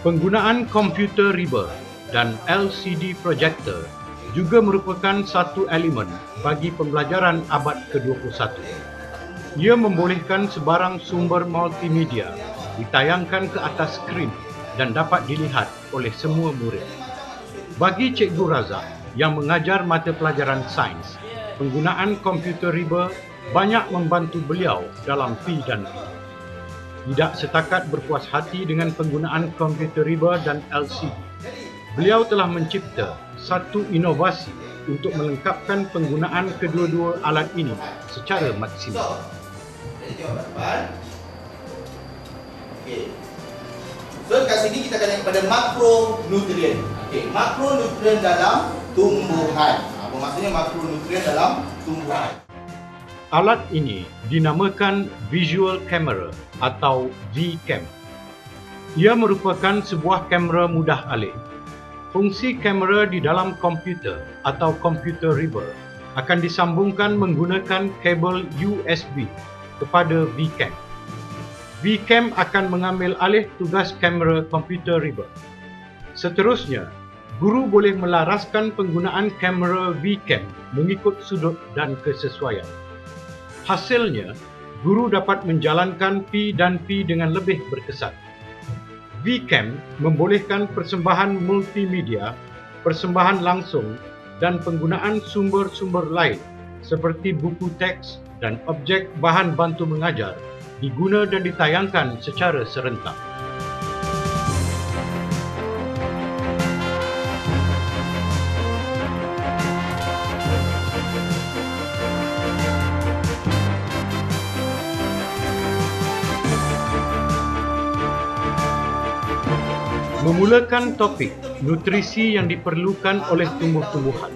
Penggunaan komputer riba dan LCD projector juga merupakan satu elemen bagi pembelajaran abad ke-21. Ia membolehkan sebarang sumber multimedia ditayangkan ke atas skrin dan dapat dilihat oleh semua murid. Bagi Cikgu Razak yang mengajar mata pelajaran sains, penggunaan komputer riba banyak membantu beliau dalam P dan P. Tidak setakat berpuas hati dengan penggunaan komputer riba dan LCD, beliau telah mencipta satu inovasi untuk melengkapkan penggunaan kedua-dua alat ini secara maksimal. So kat sini kita akan tengok pada makronutrien. Makronutrien dalam tumbuhan. Apa maksudnya makronutrien dalam tumbuhan? Alat ini dinamakan Visual Camera atau VCam. Ia merupakan sebuah kamera mudah alih. Fungsi kamera di dalam komputer atau komputer riba akan disambungkan menggunakan kabel USB kepada VCam. VCam akan mengambil alih tugas kamera komputer riba. Seterusnya, guru boleh melaraskan penggunaan kamera VCam mengikut sudut dan kesesuaian. Hasilnya, guru dapat menjalankan P dan P dengan lebih berkesan. VCam membolehkan persembahan multimedia, persembahan langsung dan penggunaan sumber-sumber lain seperti buku teks dan objek bahan bantu mengajar diguna dan ditayangkan secara serentak. Memulakan topik nutrisi yang diperlukan oleh tumbuh-tumbuhan,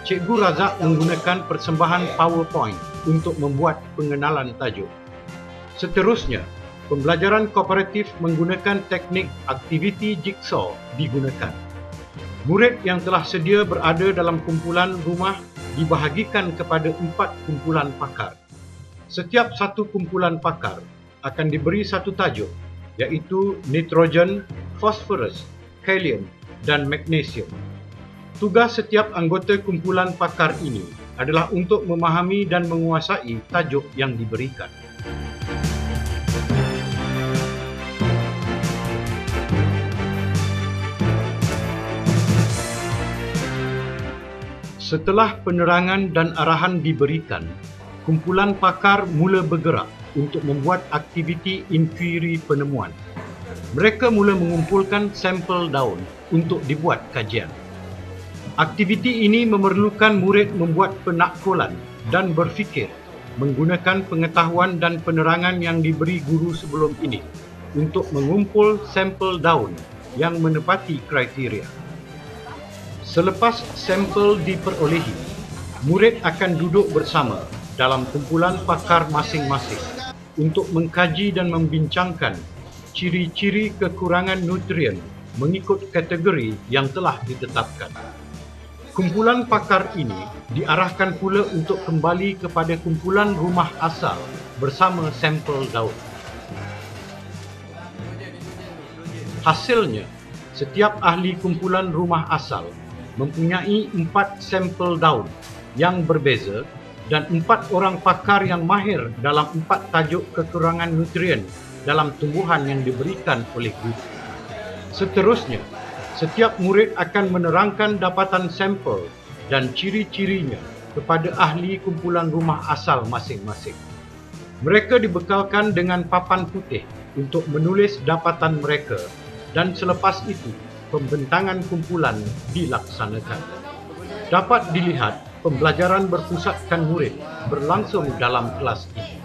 Cikgu Razak menggunakan persembahan PowerPoint untuk membuat pengenalan tajuk. Seterusnya, pembelajaran kooperatif menggunakan teknik aktiviti jigsaw digunakan. Murid yang telah sedia berada dalam kumpulan rumah dibahagikan kepada 4 kumpulan pakar. Setiap satu kumpulan pakar akan diberi satu tajuk, iaitu nitrogen, fosforus, kalium dan magnesium. Tugas setiap anggota kumpulan pakar ini adalah untuk memahami dan menguasai tajuk yang diberikan. Setelah penerangan dan arahan diberikan, kumpulan pakar mula bergerak untuk membuat aktiviti inkuiri penemuan. Mereka mula mengumpulkan sampel daun untuk dibuat kajian. Aktiviti ini memerlukan murid membuat penakkulan dan berfikir menggunakan pengetahuan dan penerangan yang diberi guru sebelum ini untuk mengumpul sampel daun yang menepati kriteria. Selepas sampel diperolehi, murid akan duduk bersama dalam kumpulan pakar masing-masing untuk mengkaji dan membincangkan ciri-ciri kekurangan nutrien mengikut kategori yang telah ditetapkan. Kumpulan pakar ini diarahkan pula untuk kembali kepada kumpulan rumah asal bersama sampel daun. Hasilnya, setiap ahli kumpulan rumah asal mempunyai 4 sampel daun yang berbeza dan 4 orang pakar yang mahir dalam 4 tajuk kekurangan nutrien dalam tumbuhan yang diberikan oleh guru. Seterusnya, setiap murid akan menerangkan dapatan sampel dan ciri-cirinya kepada ahli kumpulan rumah asal masing-masing. Mereka dibekalkan dengan papan putih untuk menulis dapatan mereka dan selepas itu, pembentangan kumpulan dilaksanakan. Dapat dilihat, pembelajaran berpusatkan murid berlangsung dalam kelas ini.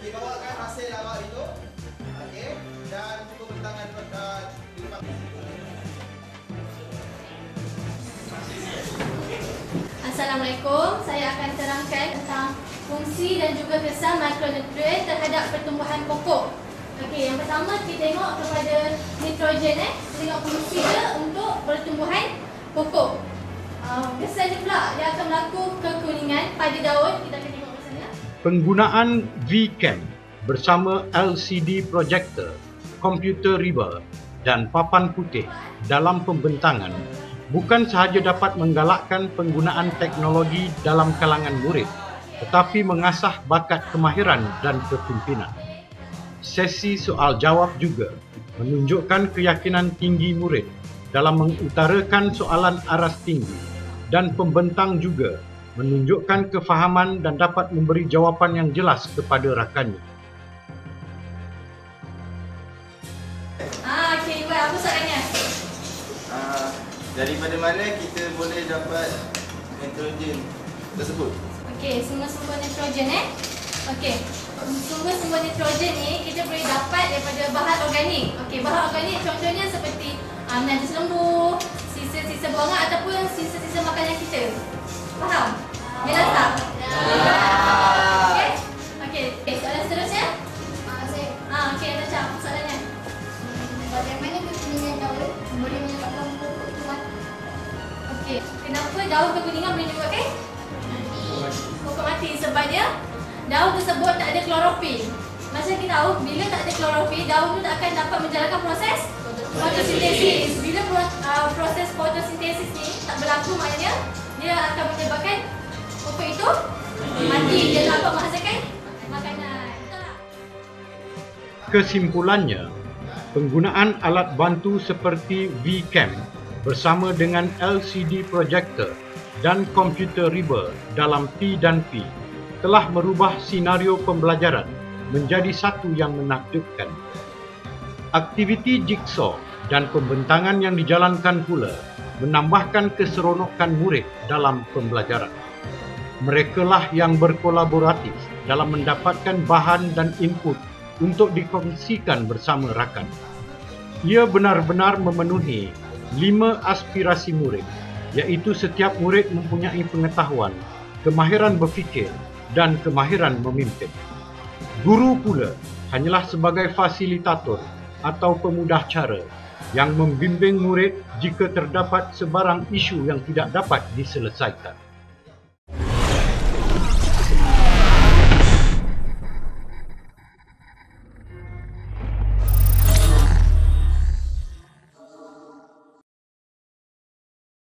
Dibawakan hasil awal itu, okey, dan pembentangan di depan. Assalamualaikum, saya akan terangkan tentang fungsi dan juga kesan makronutrien terhadap pertumbuhan pokok. Okey, yang pertama kita tengok kepada nitrogen. Kita tengok fungsi dia untuk pertumbuhan pokok. Kesannya pula dia akan berlaku kekuningan pada daun. Kita akan tengok kesannya. Penggunaan VCam bersama LCD projector, komputer riba dan papan putih dalam pembentangan bukan sahaja dapat menggalakkan penggunaan teknologi dalam kalangan murid, tetapi mengasah bakat kemahiran dan kepimpinan. Sesi soal jawab juga menunjukkan keyakinan tinggi murid dalam mengutarakan soalan aras tinggi, dan pembentang juga menunjukkan kefahaman dan dapat memberi jawapan yang jelas kepada rakannya. Okey, buat apa soalannya? Daripada mana kita boleh dapat nitrogen tersebut? Okey, sumber-sumber nitrogen Okey, sumber-sumber nitrogen ni kita boleh dapat daripada bahan organik. Okey, bahan organik contohnya seperti najis lembu, sisa-sisa buangan ataupun sisa-sisa makanan kita. Faham? Jelas tak? Okey. Okey, soalan seterusnya? Okey, Natasha, soalannya. Bagaimana kekuningan daun boleh menyebabkan pokok itu mati? Okey, kenapa daun kekuningan boleh menyebabkan pokok mati? Sebab dia daun tersebut tak ada klorofil. Macam kita tahu, bila tak ada klorofil, daun tu tak akan dapat menjalankan proses fotosintesis. Bila proses fotosintesis ni tak berlaku, maknanya dia akan menyebabkan pokok itu mati. Dia tak dapat menghasilkan makanan. Betul tak? Kesimpulannya, penggunaan alat bantu seperti VCam bersama dengan LCD projector dan komputer riba dalam P dan P telah merubah senario pembelajaran menjadi satu yang menakjubkan. Aktiviti jigsaw dan pembentangan yang dijalankan pula menambahkan keseronokan murid dalam pembelajaran. Merekalah yang berkolaboratif dalam mendapatkan bahan dan input untuk dikongsikan bersama rakan. Ia benar-benar memenuhi 5 aspirasi murid, iaitu setiap murid mempunyai pengetahuan, kemahiran berfikir dan kemahiran memimpin. Guru pula hanyalah sebagai fasilitator atau pemudah cara yang membimbing murid jika terdapat sebarang isu yang tidak dapat diselesaikan.